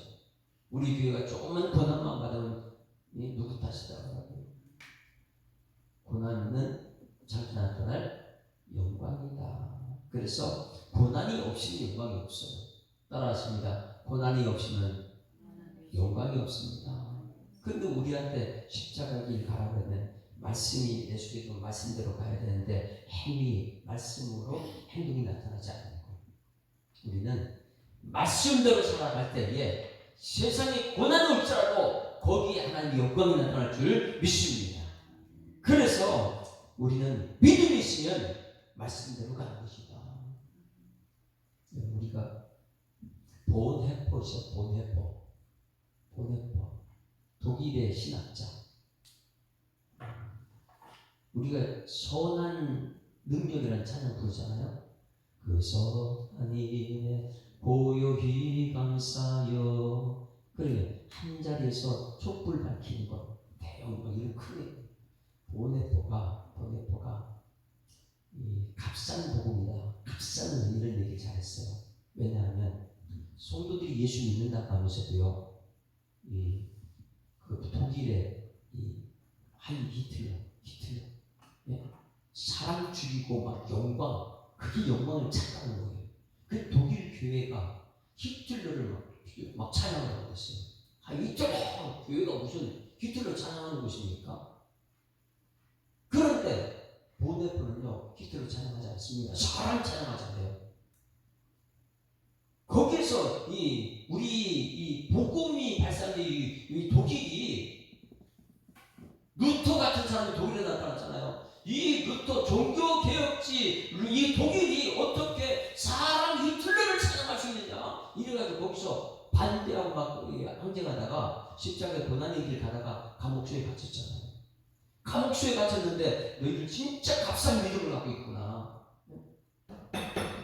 Speaker 1: 우리 교회가 조금만 고난만 받으면 누구 탓이다라고. 고난은 자기 나타날 영광이다. 그래서 고난이 없이는 영광이 없어요. 따라하십니다. 고난이 없이는 영광이 없습니다. 근데 우리한테 십자가 길 가라고 하면 말씀이 내 속에 좀 말씀대로 가야 되는데 말씀으로 행동이 나타나지 않는 거예요. 우리는 말씀대로 살아갈 때에 세상에 고난이 올지라도 거기에 하나님의 영광이 나타날 줄 믿습니다. 그래서 우리는 믿음이 있으면 말씀대로 가는 것이다. 우리가 본헤퍼죠. 본헤퍼. 독일의 신학자. 우리가 선한 능력이라는 찬양 부르잖아요. 그 선한 이에 고요히 감싸여. 그래 한 자리에서 촛불 밝히는 것, 대형 이런 크게 본헤퍼가 이 값싼 복음이다. 값싼 이런 얘기를 잘했어요. 왜냐하면 성도들이 예수 믿는다고 하면서도요, 그 독일의 히틀러, 예? 사람 죽이고 막 영광, 그게 영광을 찾아가는 거예요. 그 독일 교회가 히틀러를 막 찬양을 하고 있어요. 이쪽 교회가 무슨 히틀러 찬양하는 곳입니까? 그런데 본헤퍼는요 히틀러 찬양하지 않습니다. 사람 찬양하잖아요. 거기에서 우리 복음이 발산된 이 독일이 루터 같은 사람이 독일에 나타났잖아요. 이 루터 종교개혁지 이 독일이 어떻게 사람 히틀러를 찬양할 수 있느냐 이래가지고 거기서 반대하고 막 항쟁하다가 십자가에 고난의 길 가다가 감옥소에 갇혔잖아요. 감옥소에 갇혔는데 너희들 진짜 값싼 믿음을 갖고 있구나.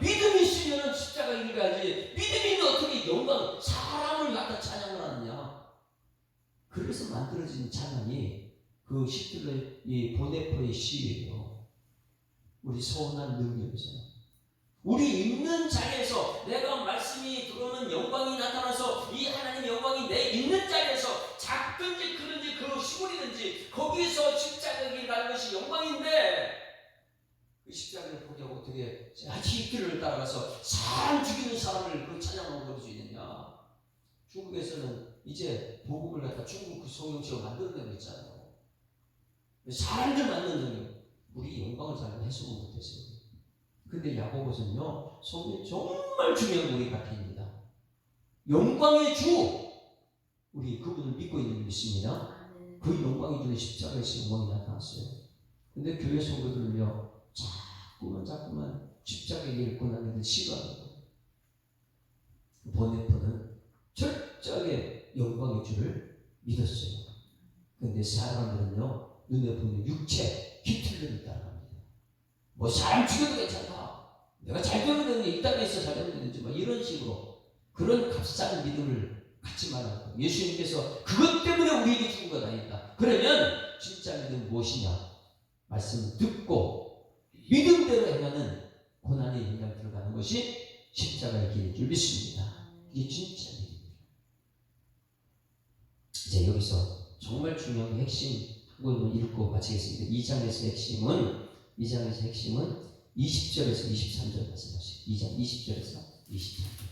Speaker 1: 믿음이 있으면 십자가 길 가야지. 믿음이 있는 어떻게 영광 사람을 갖다 찬양을 하느냐. 그래서 만들어진 찬양이 그 시들의 이 본헤퍼의 시예요. 우리 서운한 능력이잖아요. 우리 있는 자리에서 내가 말씀이 들어오는 영광이 나타나서 이 하나님의 영광이 내 있는 자리에서 작든지 크든지 그 시골이든지 거기에서 십자가를 가는 것이 영광인데 그 십자가를 포기하고 어떻게 히틀러를 따라가서 사람 죽이는 사람을 그 찬양하고 그럴 수 있느냐. 중국에서는 이제 복음을 갖다 중국 그 성경책을 만들어내고 있잖아요. 사람들 만드는 우리 영광을 잘 해석을 못했어요. 근데 야고보서는요, 성경이 정말 중요한 우리 가르칩니다. 영광의 주, 우리 그분을 믿고 있는 믿습니다. 그 영광이 주는 십자가에서 영광이 나타났어요. 근데 교회 성도들은요, 자꾸만 십자가에 읽고 나는 싫어하는 거예요. 본헤퍼는 철저하게 영광의 주를 믿었어요. 근데 사람들은요, 눈에 보이는 육체, 히틀러를 따라갑니다. 뭐 사람 죽여도 괜찮다. 내가 잘 되면 되는데 이 땅에서 잘 되면 되는지 뭐 이런 식으로 그런 값싼 믿음을 갖지 말라고. 예수님께서 그것 때문에 우리에게 죽은 것 아니다. 그러면 진짜 믿음은 무엇이냐? 말씀을 듣고 믿음대로 행하는 고난의 현장 들어가는 것이 십자가의 길인 줄 믿습니다. 이게 진짜 믿음이에요. 이제 여기서 정말 중요한 핵심 한번 읽고 마치겠습니다. 2장에서 핵심은 20절에서 23절 말씀하시죠. 2장 20절에서 23절.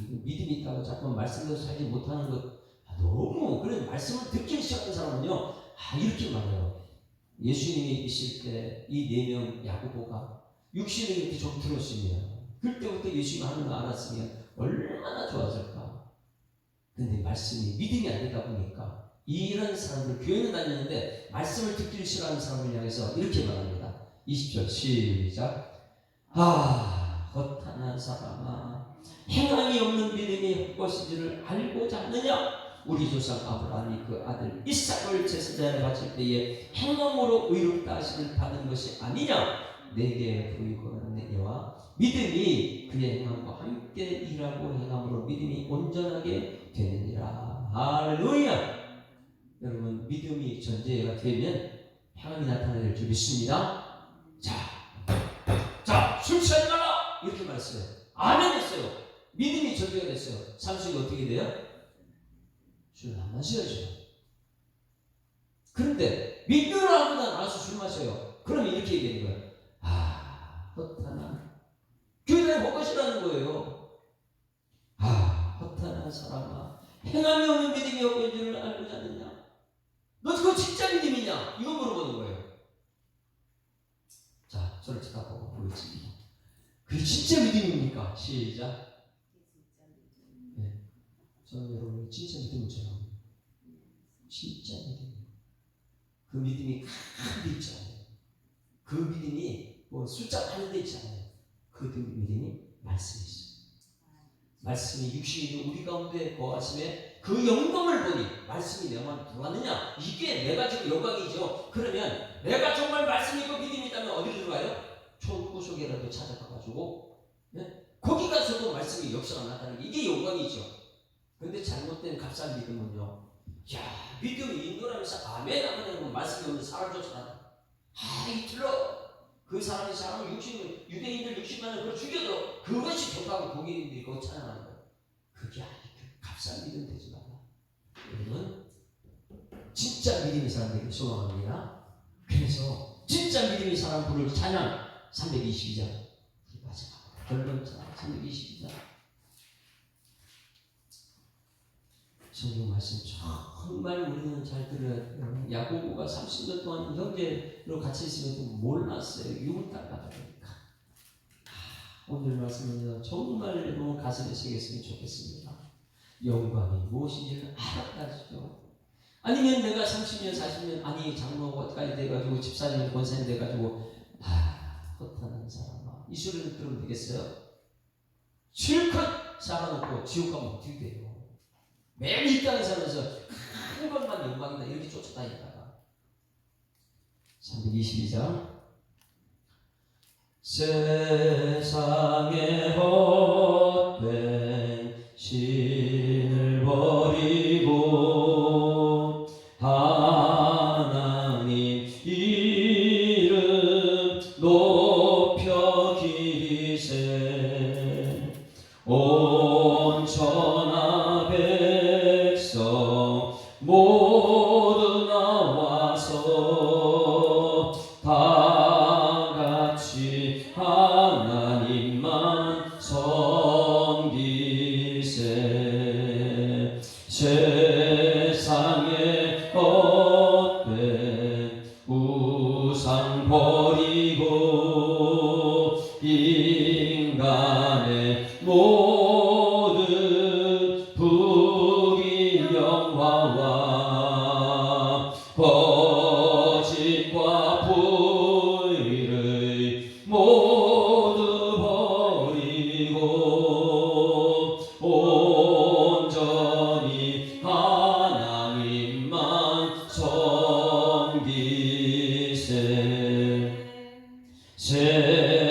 Speaker 1: 이거 믿음이 있다고 자꾸 말씀대로 살지 못하는 것, 너무, 그래, 말씀을 듣기 시작한 사람은요, 이렇게 말해요. 예수님이 있을 때 이 4명 야고보가 육신을 이렇게 좀 들었으면 그때부터 예수님 하는 거 알았으면 얼마나 좋았을까. 근데 말씀이 믿음이 안 되다 보니까 이런 사람들 교회는 다녔는데 말씀을 듣기를 싫어하는 사람을 향해서 이렇게 말합니다. 20절 시작. 헛한한 사람아, 행함이 없는 믿음이 헛것인지를 알고자 하느냐. 우리 조상 아브라함이 그 아들 이삭을 제사장에 바칠 때에 행함으로 의롭다 하심을 받은 것이 아니냐. 내게 부이고는 내게와 믿음이 그의 행함과 함께 일하고 행함으로 믿음이 온전하게 되느니라. 할렐루야. 여러분, 믿음이 전제가 되면 행함이 나타날 줄 믿습니다. 자, 술 취하지 말라 이렇게 말했어요. 아멘 했어요. 믿음이 전제가 됐어요. 삼순이 어떻게 돼요? 술 안 마셔야죠. 그런데 믿으라고 나와서 술 마셔요. 그러면 이렇게 얘기하는 거예요. 헛하나 교회에 헛것이라는 거예요. 헛하나 사람아, 행함이 없는 믿음이 없는 줄을 알고자 하느냐. 너 그거 진짜 믿음이냐? 이거 물어보는 거예요. 자, 저를 쳐다보고 보여줍니다. 그게 진짜 믿음입니까? 시작. 네. 저는 여러분 진짜 믿음을 전합니다. 진짜 믿음. 그 믿음이 큰 데 있지 않아요. 그 믿음이 뭐 숫자 많은 데 있지 않아요. 그 믿음이 말씀이 있어요. 말씀이 육신이 우리 가운데 거하심에 그 영광을 보니 말씀이 내만 들어왔느냐? 이게 내가 지금 영광이죠. 그러면 내가 정말 말씀이 있고 믿음이 있다면 어디로 들어가요? 촌구석이라도 찾아가가지고 거기 가서도 말씀이 역사가 나타나는 게 이게 영광이죠. 그런데 잘못된 값싼 믿음은요, 믿음이 인도하면서 아멘 하면 말씀이 없는 사람 쫓아간다. 이틀로 그 사람이 사람 60, 유대인들 60만을 그걸 죽여도 그것이 좋다고 독일인들이 그거 찬양하는 거예요. 그게 아니고 값싼 믿음 되지 마라. 여러분, 진짜 믿음의 사람들에게 소망합니다. 그래서 진짜 믿음의 사람 부를 찬양 322장 마지막 결론 찬양 322장. 성경 말씀 정말 우리는 잘 들어야 돼요. 야고보가 30년 동안 형제로 같이 있으면 몰랐어요. 6달 가다 보니까. 오늘 말씀은요, 정말 여러분 가슴에 새겼으면 좋겠습니다. 영광이 무엇인지를 알았다죠. 아니면 내가 30년, 40년, 장로까지 돼가지고 집사님, 권사님 돼가지고 헛하는 사람아, 이 소리를 들으면 되겠어요? 실컷 살아놓고 지옥 가면 어떻게 돼요? 매일 이 땅에 살면서 큰 것만 영광이다 이렇게 쫓아다니다가 322장. 세상에 헛된 신을 버리고 하나님 이름 높여 기리세. 온 천하 백성 모두 나와서 다 같이 하나님만 섬기세. 세상에 헛된 우상 버리고 인간의 모든 부귀영화와 거짓과 불의를 모두 버리고 온전히 하나님만 섬기세.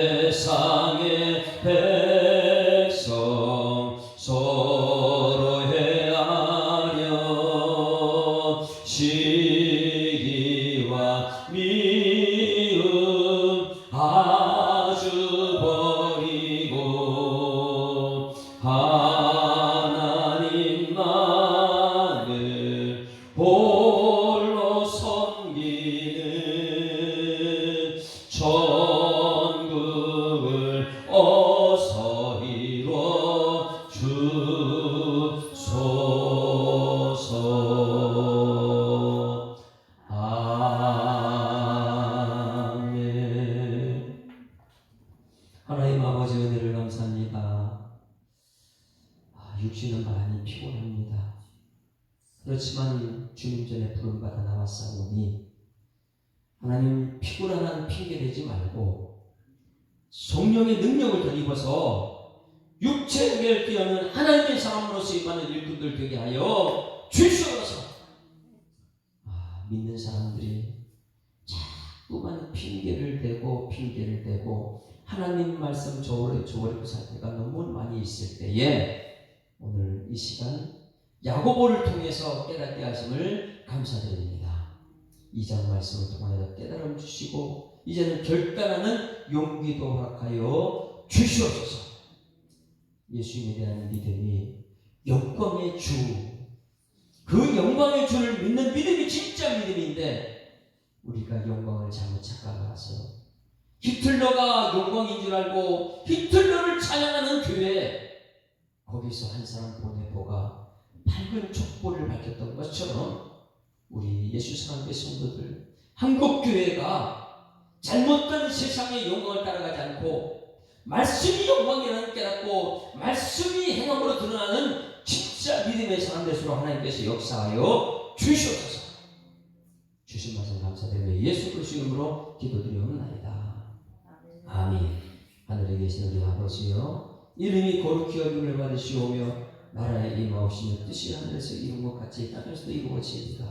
Speaker 1: 세상의 백성 서로 헤아려 시기와 미움 아주 버리고 하나님만을 홀로 섬기는 천국을 어서 이루어 주소서. 그렇지만 주님 전에 부름받아 나왔사오니 하나님 피곤한 핑계 대지 말고 성령의 능력을 더 입어서 육체를 뛰어는 하나님의 사람으로서 임하는 일꾼들 되게 하여 주시옵소서. 믿는 사람들이 자꾸만 핑계를 대고 하나님 말씀 저버리고 살 때가 너무 많이 있을 때에 오늘 이 시간 야고보를 통해서 깨닫게 하심을 감사드립니다. 2장 말씀을 통하여 깨달음 주시고 이제는 결단하는 용기도 허락하여 주시옵소서. 예수님에 대한 믿음이 영광의 주, 그 영광의 주를 믿는 믿음이 진짜 믿음인데 우리가 영광을 잘못 착각해서 히틀러가 영광인 줄 알고 히틀러를 찬양하는 교회, 거기서 한 사람 보내보가 밝은 촛불을 밝혔던 것처럼 우리 예수사랑교회 성도들, 한국교회가 잘못된 세상의 영광을 따라가지 않고 말씀이 영광이라는 깨닫고 말씀이 행함으로 드러나는 진짜 믿음의 사람 되수록 하나님께서 역사하여 주시옵소서. 주신 말씀 감사드리며 예수 그리스도 이름으로 기도드리옵나이다. 아멘. 하늘에 계신 우리 아버지여, 이름이 거룩히 여김을 받으시오며 나라에 임하옵시며 뜻이 하늘에서 이룬 것 같이 땅에서도 이루어지이다.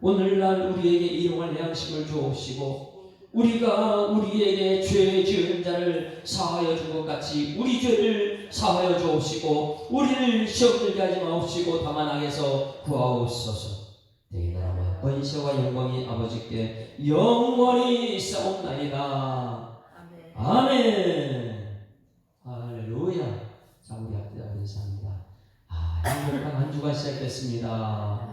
Speaker 1: 오늘날 우리에게 일용할 양식을 주옵시고 우리가 우리에게 죄 지은 자를 사하여 준 것 같이 우리 죄를 사하여 주옵시고 우리를 시험 들게 하지 마옵시고 다만 악에서 구하옵소서. 내 나라와 권세와 영광이 아버지께 영원히 있사옵나이다. 아멘. 할렐루야. 자, 우리 앞에 인사합니다. 행복한 한 주가 시작됐습니다.